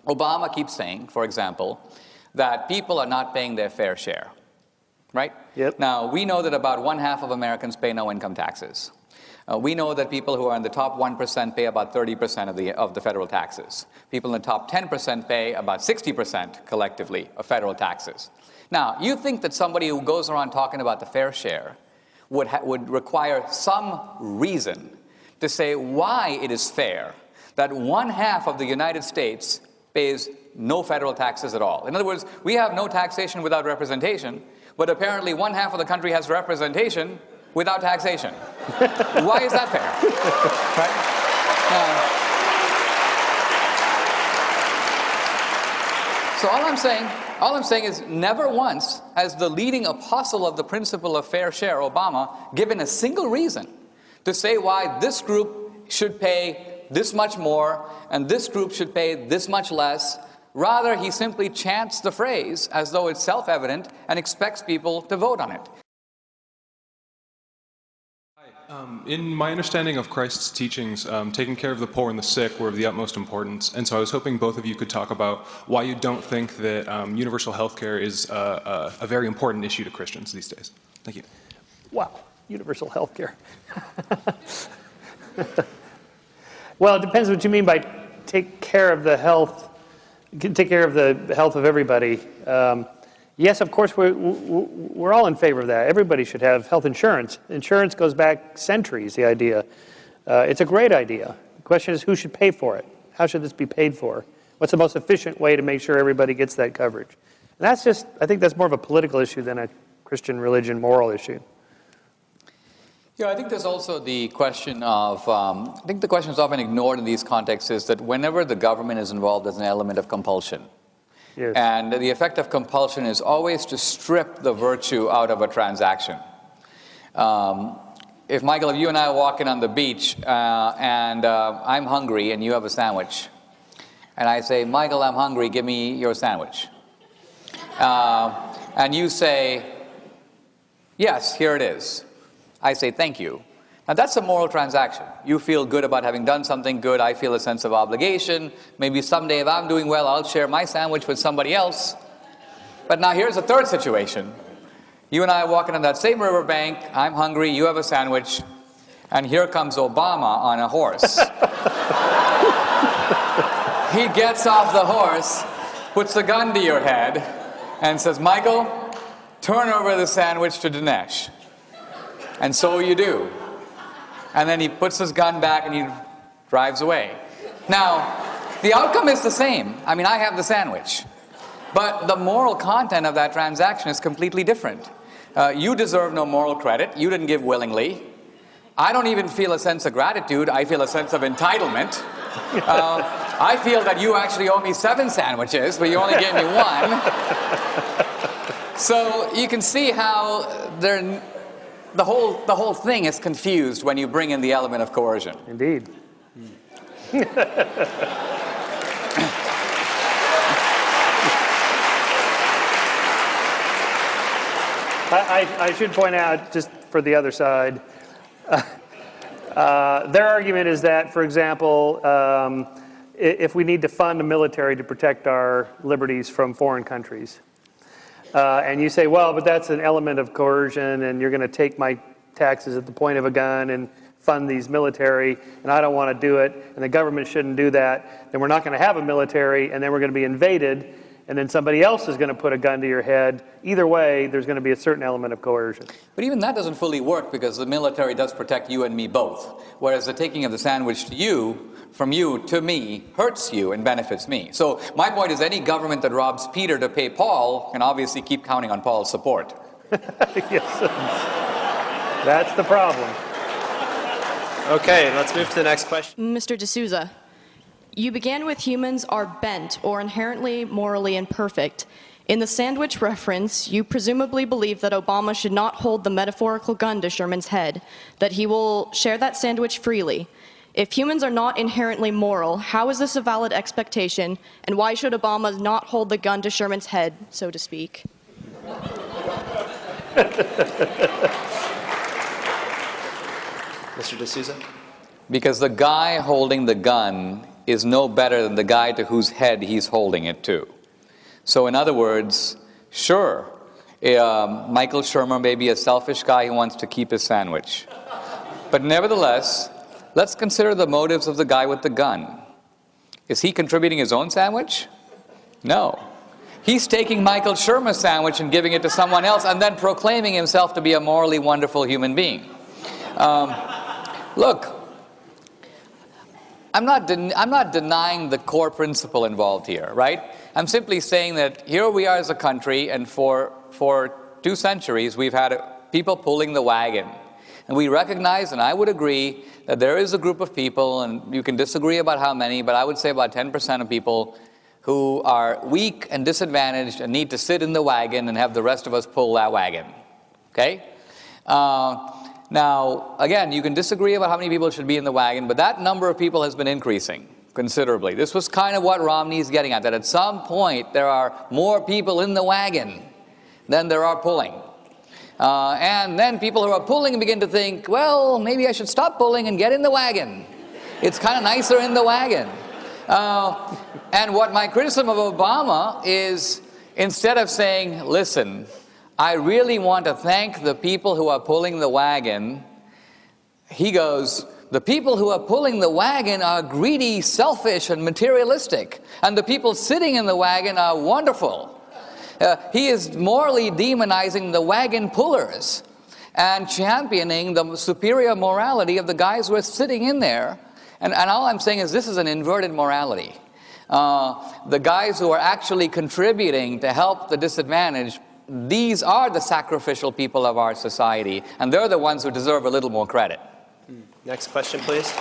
Obama keeps saying, for example, that people are not paying their fair share, right? Yep. Now, we know that about 1/2 of Americans pay no income taxes. We know that people who are in the top 1% pay about 30% of the federal taxes. People in the top 10% pay about 60% collectively of federal taxes. Now, you think that somebody who goes around talking about the fair share would require some reason to say why it is fair that 1/2 of the United States pays no federal taxes at all. In other words, we have no taxation without representation, but apparently 1/2 of the country has representation without taxation. Why is that fair? Right? So all I'm saying is never once has the leading apostle of the principle of fair share, Obama, given a single reason to say why this group should pay this much more and this group should pay this much less. Rather, he simply chants the phrase as though it's self-evident and expects people to vote on it. In my understanding of Christ's teachings, taking care of the poor and the sick were of the utmost importance, and so I was hoping both of you could talk about why you don't think that universal health care is a very important issue to Christians these days. Thank you. Wow, universal health care. Well, it depends what you mean by take care of the health of everybody. Yes, of course, we're all in favor of that. Everybody should have health insurance. Insurance goes back centuries, the idea. It's a great idea. The question is, who should pay for it? How should this be paid for? What's the most efficient way to make sure everybody gets that coverage? And that's just, I think that's more of a political issue than a Christian religion moral issue. Yeah, I think there's also the question of, I think the question is often ignored in these contexts is that whenever the government is involved, there's an element of compulsion. Yes. And the effect of compulsion is always to strip the virtue out of a transaction. If you and I are walking on the beach and I'm hungry and you have a sandwich, and I say, Michael, I'm hungry, give me your sandwich. And you say, yes, here it is. I say, thank you. Now, that's a moral transaction. You feel good about having done something good. I feel a sense of obligation. Maybe someday, if I'm doing well, I'll share my sandwich with somebody else. But now here's a third situation. You and I are walking on that same riverbank. I'm hungry. You have a sandwich. And here comes Obama on a horse. He gets off the horse, puts the gun to your head, and says, Michael, turn over the sandwich to Dinesh. And so you do. And then he puts his gun back and he drives away. Now, the outcome is the same. I mean, I have the sandwich. But the moral content of that transaction is completely different. You deserve no moral credit. You didn't give willingly. I don't even feel a sense of gratitude. I feel a sense of entitlement. I feel that you actually owe me 7 sandwiches, but you only gave me 1. So you can see how the whole thing is confused when you bring in the element of coercion. Indeed. I should point out, just for the other side, their argument is that, for example, if we need to fund the military to protect our liberties from foreign countries, and you say, well, but that's an element of coercion, and you're going to take my taxes at the point of a gun and fund these military, and I don't want to do it, and the government shouldn't do that, then we're not going to have a military, and then we're going to be invaded, and then somebody else is going to put a gun to your head. Either way, there's going to be a certain element of coercion. But even that doesn't fully work because the military does protect you and me both, whereas the taking of the sandwich to you, from you to me, hurts you and benefits me. So my point is any government that robs Peter to pay Paul can obviously keep counting on Paul's support. Yes. That's the problem. Okay, let's move to the next question. Mr. D'Souza, you began with humans are bent or inherently morally imperfect. In the sandwich reference, you presumably believe that Obama should not hold the metaphorical gun to Sherman's head, that he will share that sandwich freely. If humans are not inherently moral, how is this a valid expectation, and why should Obama not hold the gun to Sherman's head, so to speak? Mr. D'Souza? Because the guy holding the gun is no better than the guy to whose head he's holding it to. So in other words, sure, Michael Shermer may be a selfish guy who wants to keep his sandwich. But nevertheless, let's consider the motives of the guy with the gun. Is he contributing his own sandwich? No. He's taking Michael Shermer's sandwich and giving it to someone else and then proclaiming himself to be a morally wonderful human being. Look, I'm not denying the core principle involved here, right? I'm simply saying that here we are as a country, and for 2 centuries we've had people pulling the wagon. And we recognize, and I would agree, that there is a group of people, and you can disagree about how many, but I would say about 10% of people who are weak and disadvantaged and need to sit in the wagon and have the rest of us pull that wagon. Okay? Now, again, you can disagree about how many people should be in the wagon, but that number of people has been increasing considerably. This was kind of what Romney's getting at, that at some point there are more people in the wagon than there are pulling. And then people who are pulling begin to think, well, maybe I should stop pulling and get in the wagon. It's kind of nicer in the wagon. And what my criticism of Obama is, instead of saying, listen, I really want to thank the people who are pulling the wagon, he goes, the people who are pulling the wagon are greedy, selfish, and materialistic. And the people sitting in the wagon are wonderful. He is morally demonizing the wagon pullers and championing the superior morality of the guys who are sitting in there. And all I'm saying is this is an inverted morality. The guys who are actually contributing to help the disadvantaged, these are the sacrificial people of our society, and they're the ones who deserve a little more credit. Next question, please.